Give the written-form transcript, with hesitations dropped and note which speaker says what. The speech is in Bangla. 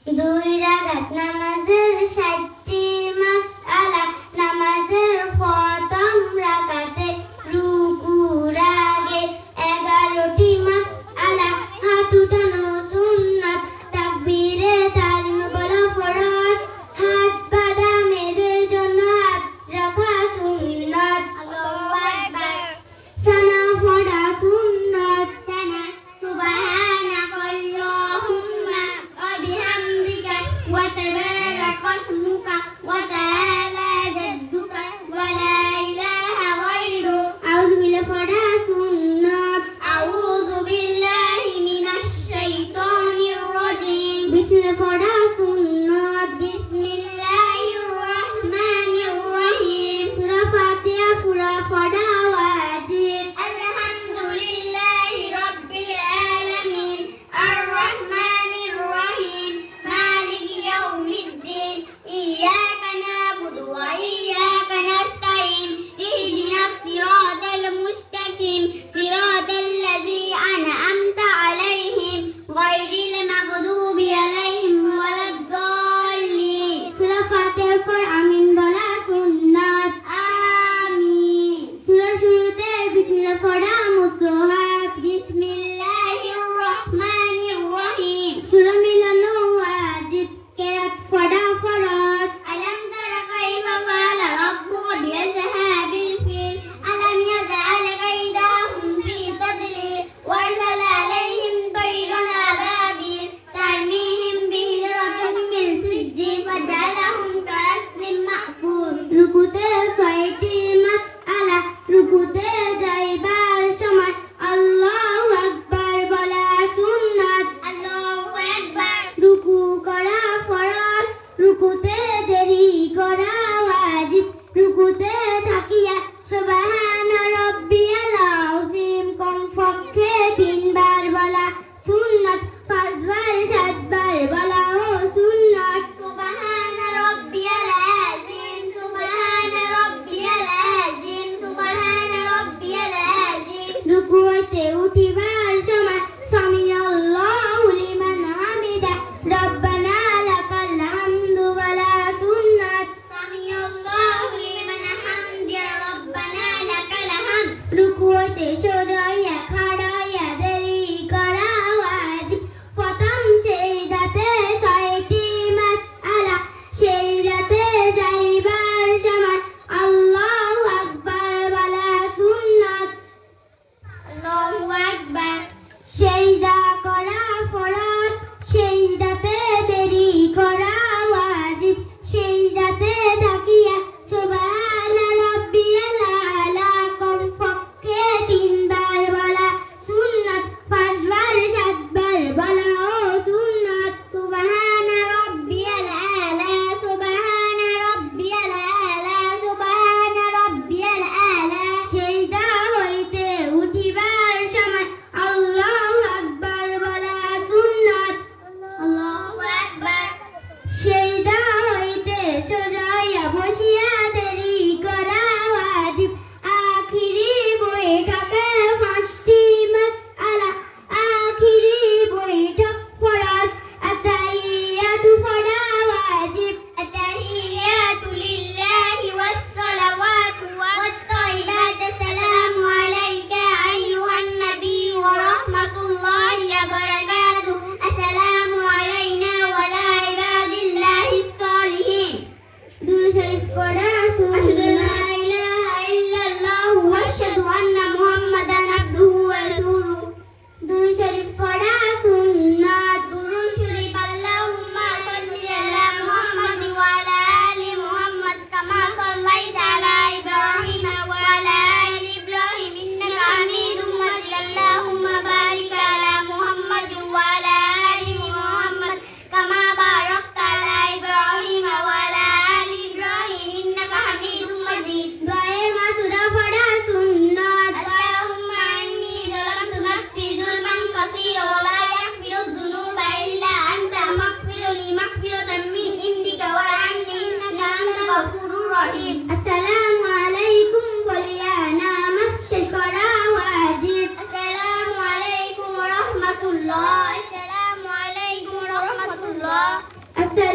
Speaker 1: দুই রাকাত নামাজের ৬০টি মাসআলা। নামাজের প্রথম রাকাতে রুকুর আগে ১১টি মাসআলা। হাত উঠানো সুন্নাত, তাকবীরে তাহরিম বলা ফরজ। হাত বাঁধা মেয়েদের জন্য হাত রাখা সুন্নাত। আল্লাহু আকবার। সানা পড়া সুন্নাত। সানা সুবহানাকাল্লাহুম্মা ওয়া বিহামদিকা ওয়া তাবারাকা ইসমুকা ওয়া তাআলা জাদ্দুকা ওয়া লা ইলাহা গায়রুক। আউযু বিল্লাহি পড়া সুন্নাত। আউযু বিল্লাহি মিনাশ শাইতানির রাজীম। বিসমিল্লাহ পড়া সুন্নাত। বিসমিল্লাহির রহমানির রহিম। সূরা ফাতিহা পুরা পড়া ওয়াজিব। আলহামদুলিল্লাহি রাব্বিল আলামিন আর রহমানির রহিম মালিকি ইয়াউমিদ্দিন ইয়্যাকা না'বুদু ওয়া ইয়্যাকা নাস্তাঈন ইহদিনাস সিরাতাল মুস্তাকিম সিরাতাল লাযী আন'আমতা আলাইহিম গায়রিল মাগদুবি আলাইহিম ওয়ালাদ-দাল্লিন। সূরা ফাতিহার পর আমিন বলা সুন্নাত। আমিন। সূরার শুরুতে বিসমিল্লাহ পড়া মুস্তাহাব। বিসমিল্লাহির রহমানির রহিম। সূরা মিলানো ওয়াজিব, কেরাত পড়া ফরজ। আলাম তারা কাইফা ফাআলা রাব্বুকা বিআসহাবিল ফিল। আলাম ইয়াজআল কাইদাহুম ফি তাদলিল ওয়ারসালা আলাইহিম তায়রান আবাবিল তারমিহিম বিহিজারাতিন মিন সিজ্জিল ফাজআলাহুম কা'আসফিন মা'কুল। রুকুতে ৬টি মাসআলা। রুকুতে যাইবার সময় আল্লাহু আকবার বলা সুন্নাত। আল্লাহু আকবার। রুকু করা ফরজ। রুকুতে দেরি করা ওয়াজিব। রুকুতে থাকিয়া সুবহানা রাব্বিয়াল আযীম কমপক্ষে ৩ বার বলা সুন্নাত। ৫ বার ৭ বার বলাও সুন্নাত। সুবহানা রাব্বিয়াল আযীম, সুবহানা রাব্বিয়াল আযীম, সুবহানা রাব্বিয়াল আযীম। রুকু হইতে উঠিবার সময় সামিআল্লাহু লিমান হামিদা রব্বানা লাকাল হামদু ওয়ালা সুন্নাত। সামিআল্লাহু লিমান হামিদা রব্বানা লাকাল হামদ। রুকু হইতে সোজা হইয়া খাড়া হইয়া দেরি করা ওয়াজিব। প্রথম সিজদাতে ৬টি মাসআলা। সিজদাতে যাইবার সময় আল্লাহু আকবার বলা সুন্নাত। আল্লাহু আকবার। সিজদা করা ফরজ। সিজদাতে আসসালামু